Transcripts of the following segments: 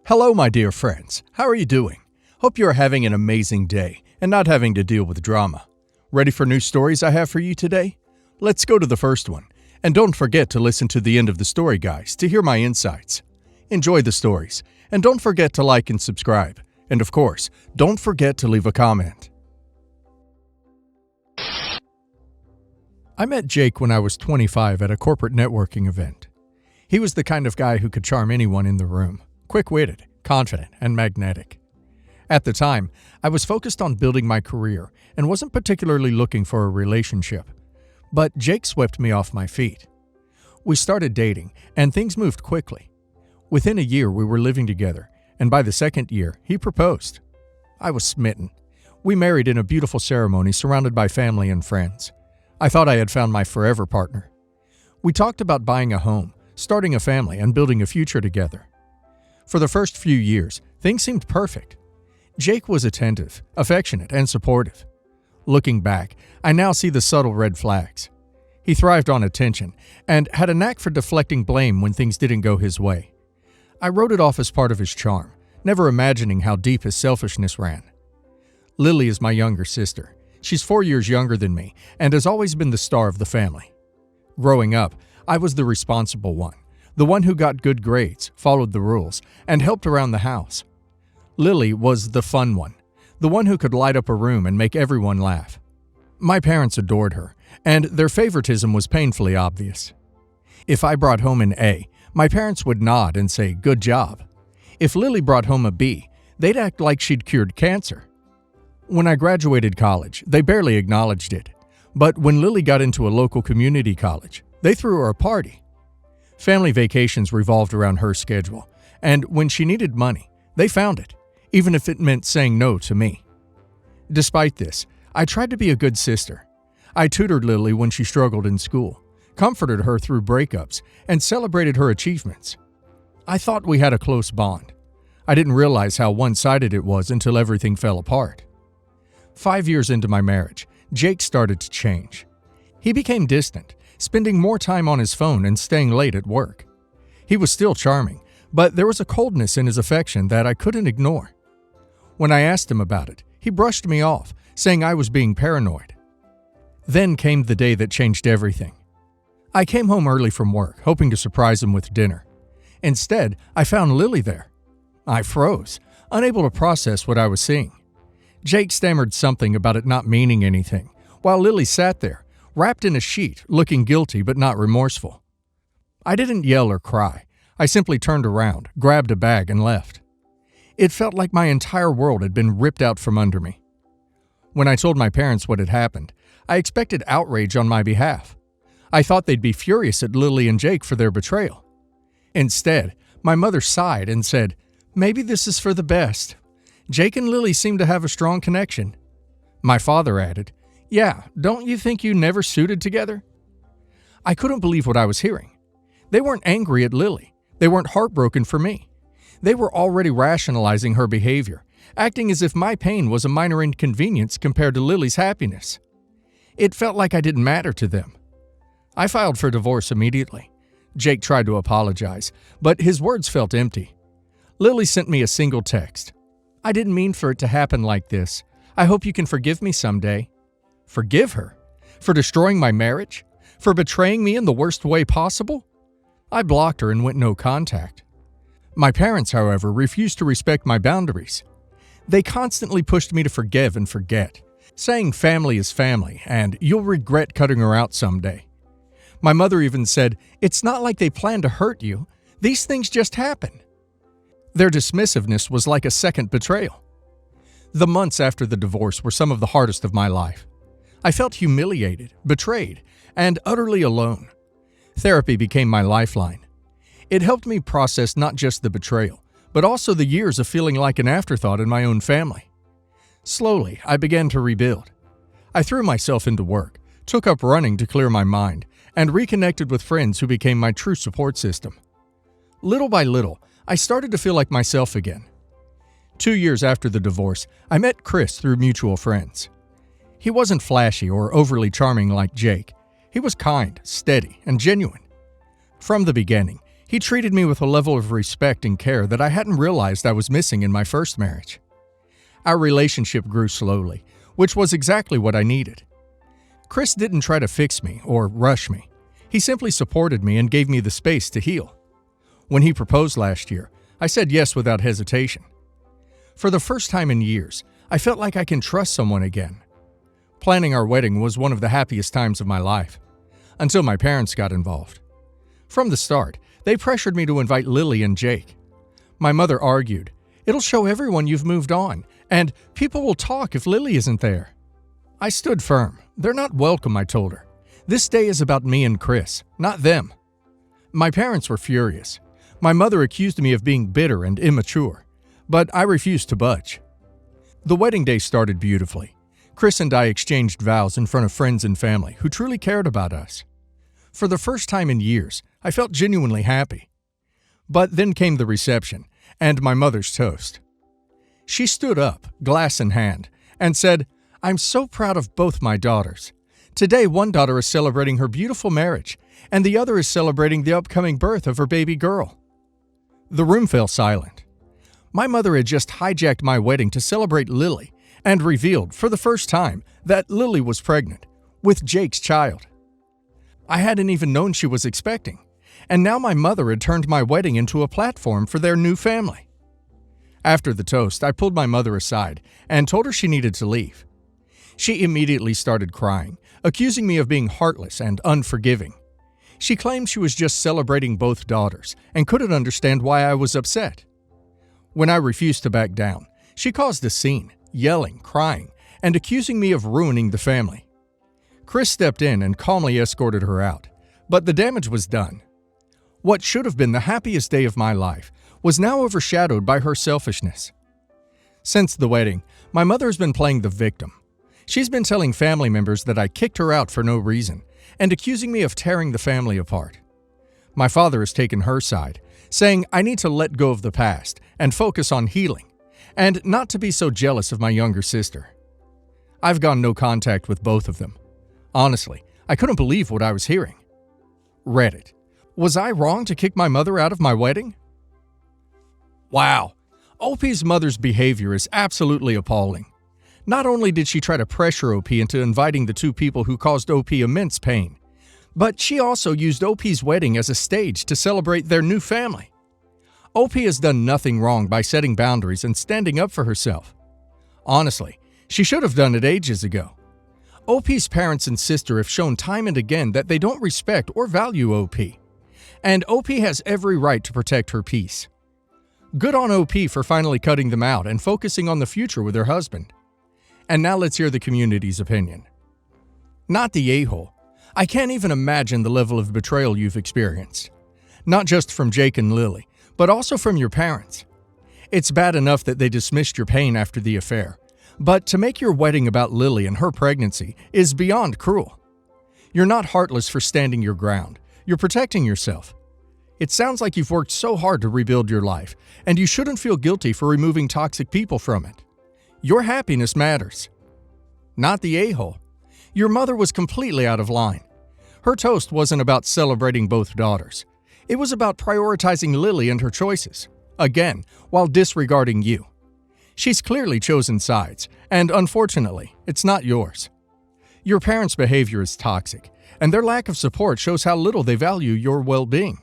Hello, my dear friends. How are you doing? Hope you are having an amazing day and not having to deal with drama. Ready for new stories I have for you today? Let's go to the first one. And don't forget to listen to the end of the story, guys, to hear my insights. Enjoy the stories, and don't forget to like and subscribe. And of course, don't forget to leave a comment. I met Jake when I was 25 at a corporate networking event. He was the kind of guy who could charm anyone in the room. Quick-witted, confident, and magnetic. At the time, I was focused on building my career and wasn't particularly looking for a relationship. But Jake swept me off my feet. We started dating, and things moved quickly. Within a year, we were living together, and by the second year, he proposed. I was smitten. We married in a beautiful ceremony surrounded by family and friends. I thought I had found my forever partner. We talked about buying a home, starting a family, and building a future together. For the first few years, things seemed perfect. Jake was attentive, affectionate, and supportive. Looking back, I now see the subtle red flags. He thrived on attention and had a knack for deflecting blame when things didn't go his way. I wrote it off as part of his charm, never imagining how deep his selfishness ran. Lily is my younger sister. She's 4 years younger than me and has always been the star of the family. Growing up, I was the responsible one. The one who got good grades, followed the rules, and helped around the house. Lily was the fun one, the one who could light up a room and make everyone laugh. My parents adored her, and their favoritism was painfully obvious. If I brought home an A, my parents would nod and say, "Good job." If Lily brought home a B, they'd act like she'd cured cancer. When I graduated college, they barely acknowledged it. But when Lily got into a local community college, they threw her a party. Family vacations revolved around her schedule, and when she needed money, they found it, even if it meant saying no to me. Despite this, I tried to be a good sister. I tutored Lily when she struggled in school, comforted her through breakups, and celebrated her achievements. I thought we had a close bond. I didn't realize how one-sided it was until everything fell apart. 5 years into my marriage, Jake started to change. He became distant, spending more time on his phone and staying late at work. He was still charming, but there was a coldness in his affection that I couldn't ignore. When I asked him about it, he brushed me off, saying I was being paranoid. Then came the day that changed everything. I came home early from work, hoping to surprise him with dinner. Instead, I found Lily there. I froze, unable to process what I was seeing. Jake stammered something about it not meaning anything, while Lily sat there, wrapped in a sheet, looking guilty but not remorseful. I didn't yell or cry. I simply turned around, grabbed a bag, and left. It felt like my entire world had been ripped out from under me. When I told my parents what had happened, I expected outrage on my behalf. I thought they'd be furious at Lily and Jake for their betrayal. Instead, my mother sighed and said, "Maybe this is for the best. Jake and Lily seem to have a strong connection." My father added, "Yeah, don't you think you never suited together?" I couldn't believe what I was hearing. They weren't angry at Lily. They weren't heartbroken for me. They were already rationalizing her behavior, acting as if my pain was a minor inconvenience compared to Lily's happiness. It felt like I didn't matter to them. I filed for divorce immediately. Jake tried to apologize, but his words felt empty. Lily sent me a single text. "I didn't mean for it to happen like this. I hope you can forgive me someday." Forgive her? For destroying my marriage? For betraying me in the worst way possible? I blocked her and went no contact. My parents, however, refused to respect my boundaries. They constantly pushed me to forgive and forget, saying family is family and you'll regret cutting her out someday. My mother even said, "It's not like they plan to hurt you. These things just happen." Their dismissiveness was like a second betrayal. The months after the divorce were some of the hardest of my life. I felt humiliated, betrayed, and utterly alone. Therapy became my lifeline. It helped me process not just the betrayal, but also the years of feeling like an afterthought in my own family. Slowly, I began to rebuild. I threw myself into work, took up running to clear my mind, and reconnected with friends who became my true support system. Little by little, I started to feel like myself again. 2 years after the divorce, I met Chris through mutual friends. He wasn't flashy or overly charming like Jake. He was kind, steady, and genuine. From the beginning, He treated me with a level of respect and care that I hadn't realized I was missing in my first marriage. Our relationship grew slowly, which was exactly what I needed. Chris didn't try to fix me or rush me. He simply supported me and gave me the space to heal. When he proposed last year, I said yes without hesitation. For the first time in years, I felt like I can trust someone again. Planning our wedding was one of the happiest times of my life, until my parents got involved. From the start, they pressured me to invite Lily and Jake. My mother argued, "It'll show everyone you've moved on, and people will talk if Lily isn't there." I stood firm. "They're not welcome," I told her. "This day is about me and Chris, not them." My parents were furious. My mother accused me of being bitter and immature, but I refused to budge. The wedding day started beautifully. Chris and I exchanged vows in front of friends and family who truly cared about us. For the first time in years, I felt genuinely happy. But then came the reception and my mother's toast. She stood up, glass in hand, and said, "I'm so proud of both my daughters. Today, one daughter is celebrating her beautiful marriage, and the other is celebrating the upcoming birth of her baby girl." The room fell silent. My mother had just hijacked my wedding to celebrate Lily and revealed, for the first time, that Lily was pregnant, with Jake's child. I hadn't even known she was expecting, and now my mother had turned my wedding into a platform for their new family. After the toast, I pulled my mother aside and told her she needed to leave. She immediately started crying, accusing me of being heartless and unforgiving. She claimed she was just celebrating both daughters and couldn't understand why I was upset. When I refused to back down, she caused a scene, yelling, crying, and accusing me of ruining the family. Chris stepped in and calmly escorted her out, but the damage was done. What should have been the happiest day of my life was now overshadowed by her selfishness. Since the wedding, my mother has been playing the victim. She's been telling family members that I kicked her out for no reason and accusing me of tearing the family apart. My father has taken her side, saying I need to let go of the past and focus on healing, and not to be so jealous of my younger sister. I've gone no contact with both of them. Honestly, I couldn't believe what I was hearing. Reddit. Was I wrong to kick my mother out of my wedding? Wow. OP's mother's behavior is absolutely appalling. Not only did she try to pressure OP into inviting the two people who caused OP immense pain, but she also used OP's wedding as a stage to celebrate their new family. OP has done nothing wrong by setting boundaries and standing up for herself. Honestly, she should have done it ages ago. OP's parents and sister have shown time and again that they don't respect or value OP, and OP has every right to protect her peace. Good on OP for finally cutting them out and focusing on the future with her husband. And now let's hear the community's opinion. Not the a-hole. I can't even imagine the level of betrayal you've experienced. Not just from Jake and Lily, but also from your parents. It's bad enough that they dismissed your pain after the affair, but to make your wedding about Lily and her pregnancy is beyond cruel. You're not heartless for standing your ground. You're protecting yourself. It sounds like you've worked so hard to rebuild your life, and you shouldn't feel guilty for removing toxic people from it. Your happiness matters. Not the a-hole. Your mother was completely out of line. Her toast wasn't about celebrating both daughters. It was about prioritizing Lily and her choices, again, while disregarding you. She's clearly chosen sides, and unfortunately, it's not yours. Your parents' behavior is toxic, and their lack of support shows how little they value your well-being.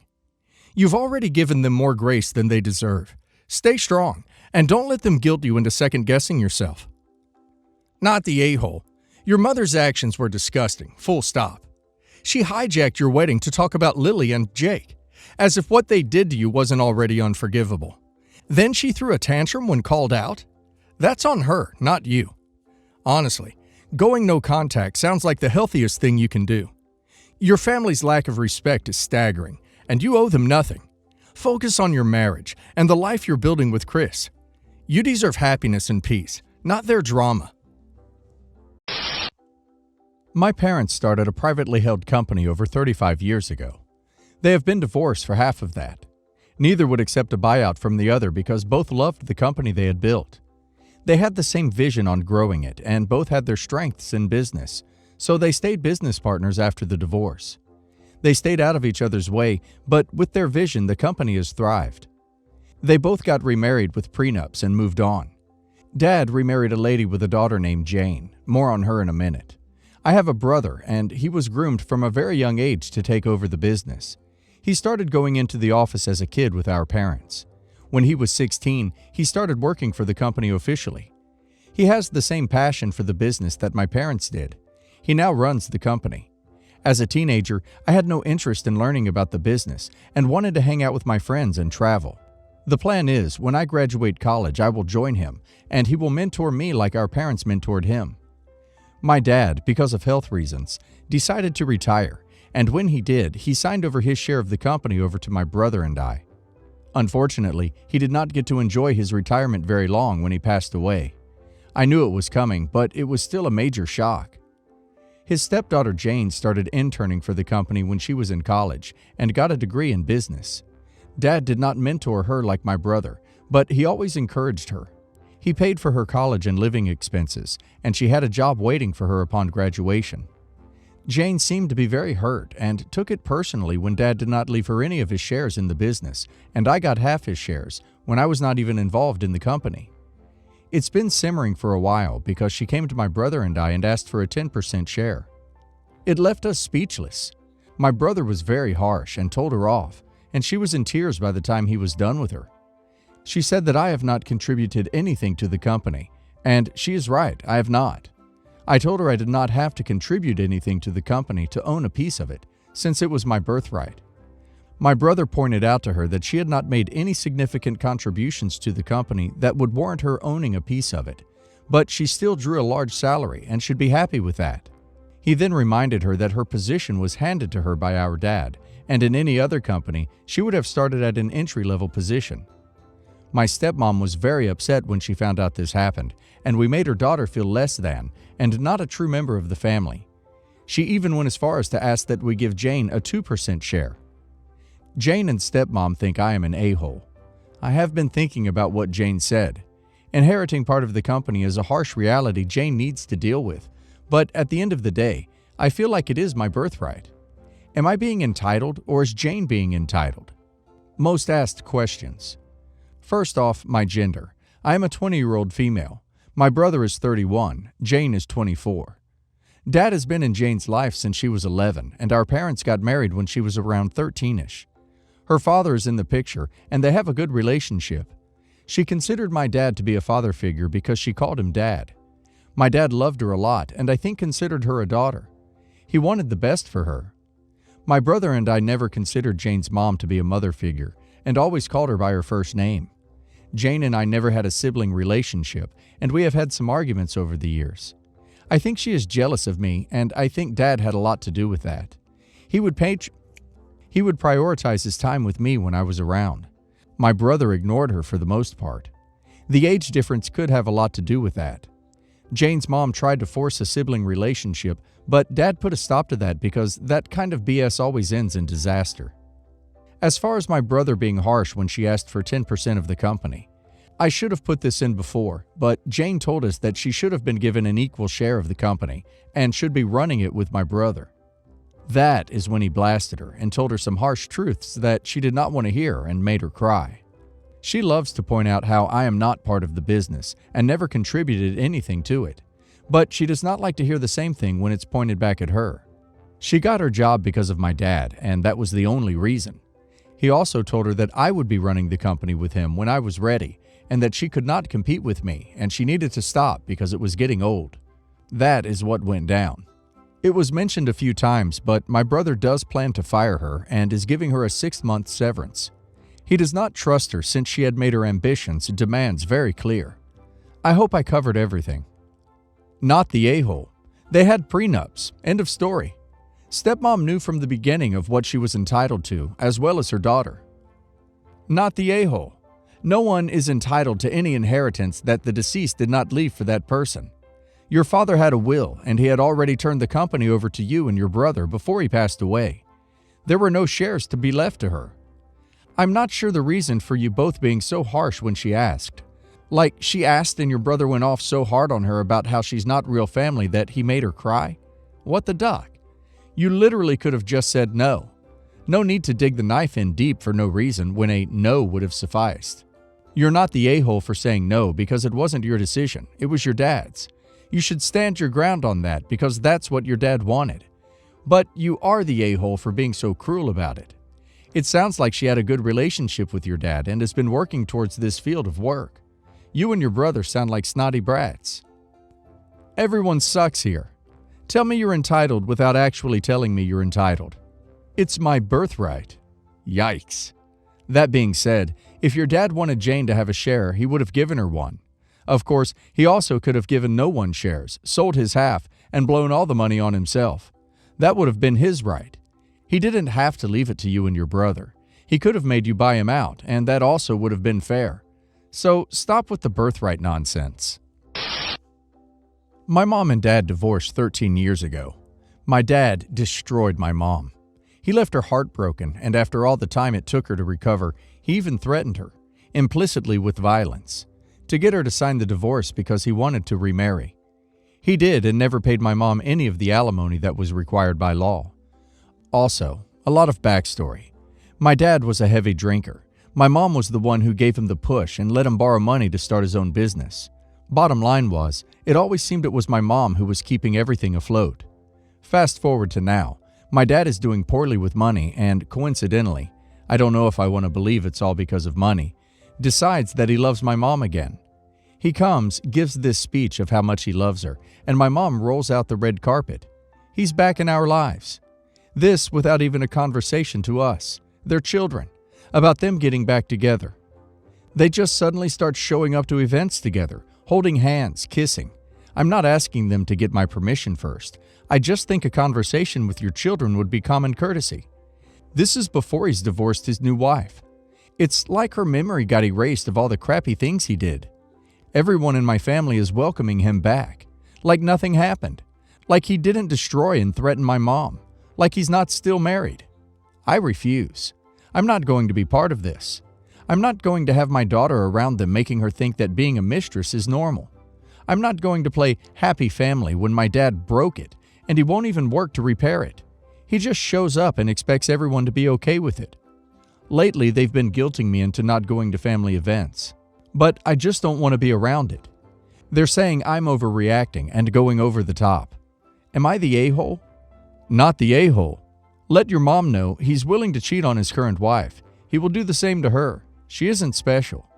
You've already given them more grace than they deserve. Stay strong, and don't let them guilt you into second-guessing yourself. Not the a-hole. Your mother's actions were disgusting, full stop. She hijacked your wedding to talk about Lily and Jake, as if what they did to you wasn't already unforgivable. Then she threw a tantrum when called out? That's on her, not you. Honestly, going no contact sounds like the healthiest thing you can do. Your family's lack of respect is staggering, and you owe them nothing. Focus on your marriage and the life you're building with Chris. You deserve happiness and peace, not their drama. My parents started a privately held company over 35 years ago. They have been divorced for half of that. Neither would accept a buyout from the other because both loved the company they had built. They had the same vision on growing it, and both had their strengths in business, so they stayed business partners after the divorce. They stayed out of each other's way, but with their vision, the company has thrived. They both got remarried with prenups and moved on. Dad remarried a lady with a daughter named Jane. More on her in a minute. I have a brother, and he was groomed from a very young age to take over the business. He started going into the office as a kid with our parents. When he was 16, he started working for the company officially. He has the same passion for the business that my parents did. He now runs the company. As a teenager, I had no interest in learning about the business and wanted to hang out with my friends and travel. The plan is, when I graduate college, I will join him, and he will mentor me like our parents mentored him. My dad, because of health reasons, decided to retire, and when he did, he signed over his share of the company over to my brother and I. Unfortunately, he did not get to enjoy his retirement very long when he passed away. I knew it was coming, but it was still a major shock. His stepdaughter Jane started interning for the company when she was in college and got a degree in business. Dad did not mentor her like my brother, but he always encouraged her. He paid for her college and living expenses, and she had a job waiting for her upon graduation. Jane seemed to be very hurt and took it personally when Dad did not leave her any of his shares in the business, and I got half his shares when I was not even involved in the company. It's been simmering for a while because she came to my brother and I and asked for a 10% share. It left us speechless. My brother was very harsh and told her off, and she was in tears by the time he was done with her. She said that I have not contributed anything to the company, and she is right, I have not. I told her I did not have to contribute anything to the company to own a piece of it, since it was my birthright. My brother pointed out to her that she had not made any significant contributions to the company that would warrant her owning a piece of it, but she still drew a large salary and should be happy with that. He then reminded her that her position was handed to her by our dad, and in any other company, she would have started at an entry-level position. My stepmom was very upset when she found out this happened, and we made her daughter feel less than and not a true member of the family. She even went as far as to ask that we give Jane a 2% share. Jane and stepmom think I am an a-hole. I have been thinking about what Jane said. Inheriting part of the company is a harsh reality Jane needs to deal with, but at the end of the day, I feel like it is my birthright. Am I being entitled, or is Jane being entitled? Most asked questions. First off, my gender. I am a 20-year-old female. My brother is 31. Jane is 24. Dad has been in Jane's life since she was 11, and our parents got married when she was around 13-ish. Her father is in the picture, and they have a good relationship. She considered my dad to be a father figure because she called him Dad. My dad loved her a lot, and I think considered her a daughter. He wanted the best for her. My brother and I never considered Jane's mom to be a mother figure, and always called her by her first name. Jane and I never had a sibling relationship, and we have had some arguments over the years. I think she is jealous of me, and I think Dad had a lot to do with that. He would prioritize his time with me when I was around. My brother ignored her for the most part. The age difference could have a lot to do with that. Jane's mom tried to force a sibling relationship, but Dad put a stop to that because that kind of BS always ends in disaster. As far as my brother being harsh when she asked for 10% of the company, I should have put this in before, but Jane told us that she should have been given an equal share of the company and should be running it with my brother. That is when he blasted her and told her some harsh truths that she did not want to hear and made her cry. She loves to point out how I am not part of the business and never contributed anything to it, but she does not like to hear the same thing when it's pointed back at her. She got her job because of my dad, and that was the only reason. He also told her that I would be running the company with him when I was ready, and that she could not compete with me, and she needed to stop because it was getting old. That is what went down. It was mentioned a few times, but my brother does plan to fire her and is giving her a 6-month severance. He does not trust her since she had made her ambitions and demands very clear. I hope I covered everything. Not the a-hole. They had prenups. End of story. Stepmom knew from the beginning of what she was entitled to, as well as her daughter. Not the a-hole. No one is entitled to any inheritance that the deceased did not leave for that person. Your father had a will, and he had already turned the company over to you and your brother before he passed away. There were no shares to be left to her. I'm not sure the reason for you both being so harsh when she asked. Like, she asked and your brother went off so hard on her about how she's not real family that he made her cry? What the duck? You literally could have just said no. No need to dig the knife in deep for no reason when a no would have sufficed. You're not the a-hole for saying no because it wasn't your decision, it was your dad's. You should stand your ground on that because that's what your dad wanted. But you are the a-hole for being so cruel about it. It sounds like she had a good relationship with your dad and has been working towards this field of work. You and your brother sound like snotty brats. Everyone sucks here. Tell me you're entitled without actually telling me you're entitled. It's my birthright. Yikes. That being said, if your dad wanted Jane to have a share, he would have given her one. Of course, he also could have given no one shares, sold his half, and blown all the money on himself. That would have been his right. He didn't have to leave it to you and your brother. He could have made you buy him out, and that also would have been fair. So stop with the birthright nonsense. My mom and dad divorced 13 years ago. My dad destroyed my mom. He left her heartbroken, and after all the time it took her to recover, he even threatened her, implicitly with violence, to get her to sign the divorce because he wanted to remarry. He did and never paid my mom any of the alimony that was required by law. Also, a lot of backstory. My dad was a heavy drinker. My mom was the one who gave him the push and let him borrow money to start his own business. Bottom line was, it always seemed it was my mom who was keeping everything afloat. Fast forward to now, my dad is doing poorly with money and, coincidentally, I don't know if I want to believe it's all because of money, decides that he loves my mom again. He comes, gives this speech of how much he loves her, and my mom rolls out the red carpet. He's back in our lives. This without even a conversation to us, their children, about them getting back together. They just suddenly start showing up to events together, holding hands, kissing. I'm not asking them to get my permission first. I just think a conversation with your children would be common courtesy. This is before he's divorced his new wife. It's like her memory got erased of all the crappy things he did. Everyone in my family is welcoming him back, like nothing happened, like he didn't destroy and threaten my mom, like he's not still married. I refuse. I'm not going to be part of this. I'm not going to have my daughter around them making her think that being a mistress is normal. I'm not going to play happy family when my dad broke it and he won't even work to repair it. He just shows up and expects everyone to be okay with it. Lately, they've been guilting me into not going to family events, but I just don't want to be around it. They're saying I'm overreacting and going over the top. Am I the a-hole? Not the a-hole. Let your mom know he's willing to cheat on his current wife. He will do the same to her. She isn't special.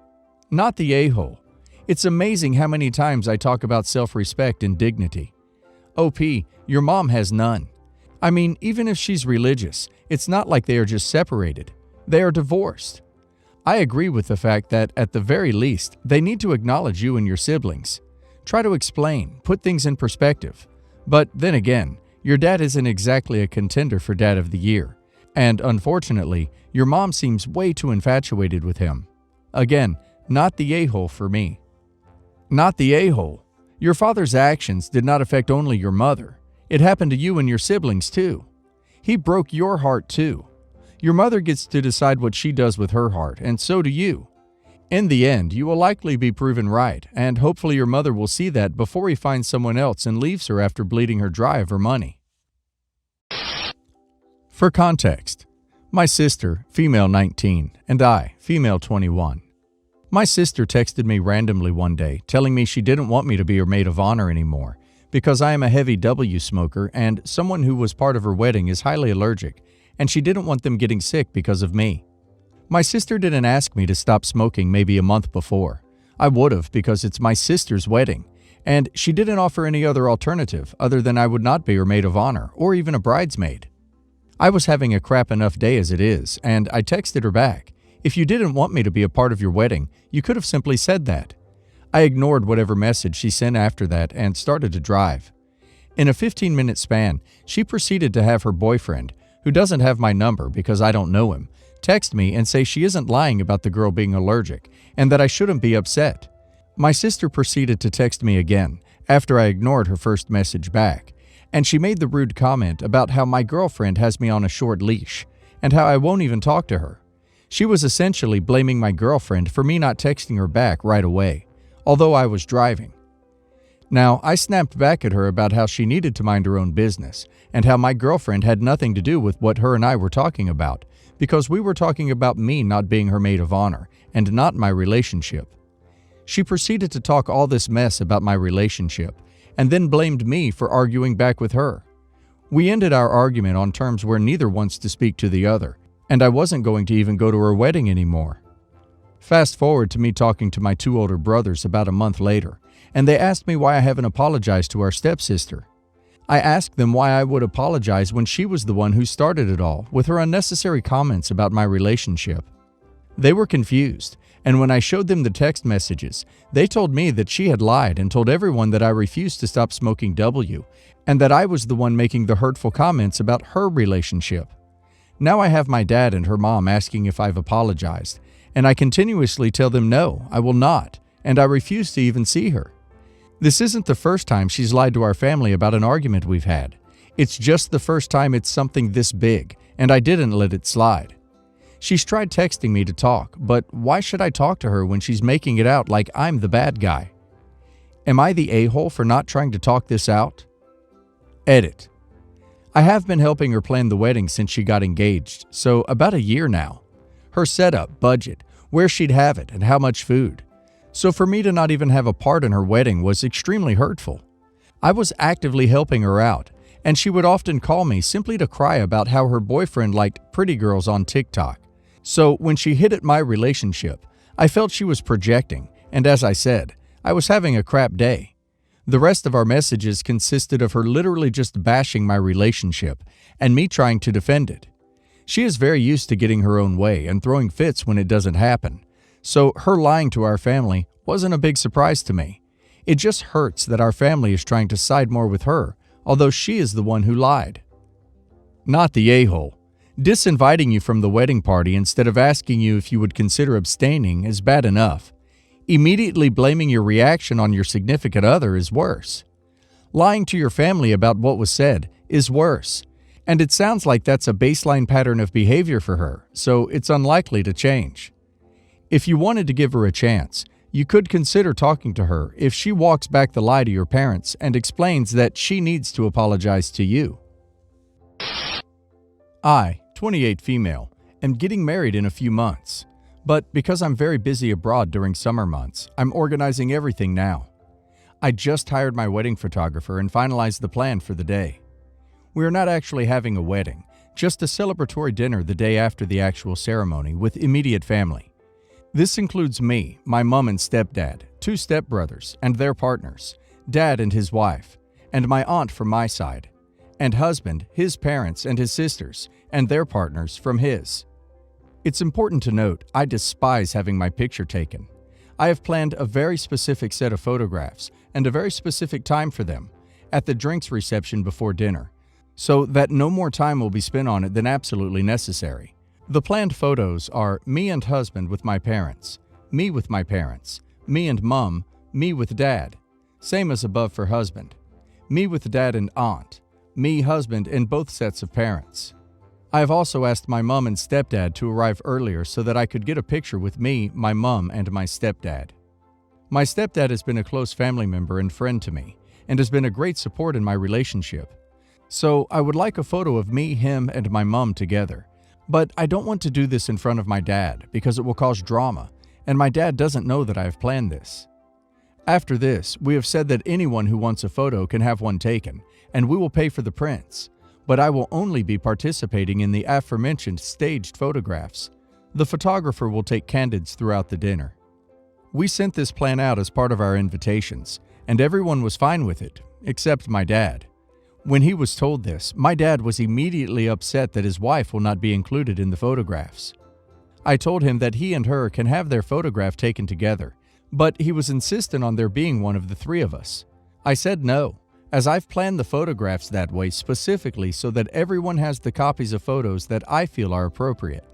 Not the a-hole. It's amazing how many times I talk about self-respect and dignity. OP, your mom has none. I mean, even if she's religious, it's not like they are just separated. They are divorced. I agree with the fact that, at the very least, they need to acknowledge you and your siblings. Try to explain, put things in perspective. But then again, your dad isn't exactly a contender for Dad of the Year. And unfortunately, your mom seems way too infatuated with him. Again, not the a-hole for me. Not the a-hole. Your father's actions did not affect only your mother. It happened to you and your siblings too. He broke your heart too. Your mother gets to decide what she does with her heart, and so do you. In the end, you will likely be proven right, and hopefully your mother will see that before he finds someone else and leaves her after bleeding her dry of her money. For context, my sister, female 19, and I, female 21. My sister texted me randomly one day telling me she didn't want me to be her maid of honor anymore because I am a heavy W smoker and someone who was part of her wedding is highly allergic, and she didn't want them getting sick because of me. My sister didn't ask me to stop smoking maybe a month before. I would have because it's my sister's wedding, and she didn't offer any other alternative other than I would not be her maid of honor or even a bridesmaid. I was having a crap enough day as it is, and I texted her back. If you didn't want me to be a part of your wedding, you could have simply said that. I ignored whatever message she sent after that and started to drive. In a 15-minute span, she proceeded to have her boyfriend, who doesn't have my number because I don't know him, text me and say she isn't lying about the girl being allergic and that I shouldn't be upset. My sister proceeded to text me again after I ignored her first message back, and she made the rude comment about how my girlfriend has me on a short leash and how I won't even talk to her. She was essentially blaming my girlfriend for me not texting her back right away, although I was driving. Now, I snapped back at her about how she needed to mind her own business, and how my girlfriend had nothing to do with what her and I were talking about, because we were talking about me not being her maid of honor, and not my relationship. She proceeded to talk all this mess about my relationship, and then blamed me for arguing back with her. We ended our argument on terms where neither wants to speak to the other, and I wasn't going to even go to her wedding anymore. Fast forward to me talking to my 2 older brothers about a month later, and they asked me why I haven't apologized to our stepsister. I asked them why I would apologize when she was the one who started it all with her unnecessary comments about my relationship. They were confused, and when I showed them the text messages, they told me that she had lied and told everyone that I refused to stop smoking W, and that I was the one making the hurtful comments about her relationship. Now I have my dad and her mom asking if I've apologized, and I continuously tell them no, I will not, and I refuse to even see her. This isn't the first time she's lied to our family about an argument we've had. It's just the first time it's something this big, and I didn't let it slide. She's tried texting me to talk, but why should I talk to her when she's making it out like I'm the bad guy? Am I the a-hole for not trying to talk this out? Edit. I have been helping her plan the wedding since she got engaged, so about a year now. Her setup, budget, where she'd have it, and how much food. So for me to not even have a part in her wedding was extremely hurtful. I was actively helping her out, and she would often call me simply to cry about how her boyfriend liked pretty girls on TikTok. So when she hit at my relationship, I felt she was projecting, and as I said, I was having a crap day. The rest of our messages consisted of her literally just bashing my relationship, and me trying to defend it. She is very used to getting her own way and throwing fits when it doesn't happen. So her lying to our family wasn't a big surprise to me. It just hurts that our family is trying to side more with her, although she is the one who lied. Not the a-hole. Disinviting you from the wedding party instead of asking you if you would consider abstaining is bad enough. Immediately blaming your reaction on your significant other is worse. Lying to your family about what was said is worse. And it sounds like that's a baseline pattern of behavior for her, so it's unlikely to change. If you wanted to give her a chance, you could consider talking to her if she walks back the lie to your parents and explains that she needs to apologize to you. I, 28 female, am getting married in a few months, but because I'm very busy abroad during summer months, I'm organizing everything now. I just hired my wedding photographer and finalized the plan for the day. We are not actually having a wedding, just a celebratory dinner the day after the actual ceremony with immediate family. This includes me, my mom and stepdad, 2 stepbrothers and their partners, dad and his wife, and my aunt from my side, and husband, his parents and his sisters, and their partners from his. It's important to note, I despise having my picture taken. I have planned a very specific set of photographs and a very specific time for them, at the drinks reception before dinner, so that no more time will be spent on it than absolutely necessary. The planned photos are me and husband with my parents, me with my parents, me and mom, me with dad, same as above for husband, me with dad and aunt, me, husband, and both sets of parents. I have also asked my mom and stepdad to arrive earlier so that I could get a picture with me, my mom, and my stepdad. My stepdad has been a close family member and friend to me, and has been a great support in my relationship. So I would like a photo of me, him, and my mom together. But I don't want to do this in front of my dad because it will cause drama, and my dad doesn't know that I have planned this. After this, we have said that anyone who wants a photo can have one taken, and we will pay for the prints, but I will only be participating in the aforementioned staged photographs. The photographer will take candids throughout the dinner. We sent this plan out as part of our invitations, and everyone was fine with it, except my dad. When he was told this, my dad was immediately upset that his wife will not be included in the photographs. I told him that he and her can have their photograph taken together, but he was insistent on there being one of the 3 of us. I said no, as I've planned the photographs that way specifically so that everyone has the copies of photos that I feel are appropriate.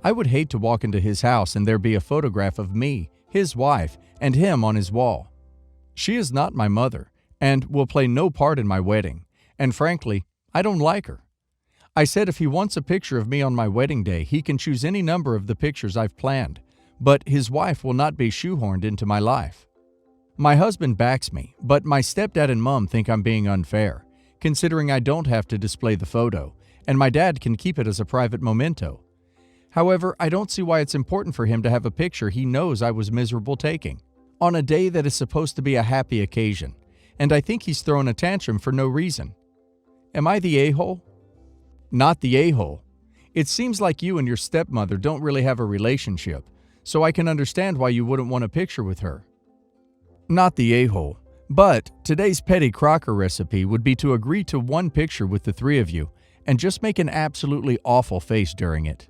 I would hate to walk into his house and there be a photograph of me, his wife, and him on his wall. She is not my mother, and will play no part in my wedding, and frankly, I don't like her. I said if he wants a picture of me on my wedding day, he can choose any number of the pictures I've planned, but his wife will not be shoehorned into my life. My husband backs me, but my stepdad and mom think I'm being unfair, considering I don't have to display the photo, and my dad can keep it as a private memento. However, I don't see why it's important for him to have a picture he knows I was miserable taking, on a day that is supposed to be a happy occasion, and I think he's throwing a tantrum for no reason. Am I the a-hole? Not the a-hole. It seems like you and your stepmother don't really have a relationship, so I can understand why you wouldn't want a picture with her. Not the a-hole. But today's Petty Crocker recipe would be to agree to one picture with the three of you and just make an absolutely awful face during it.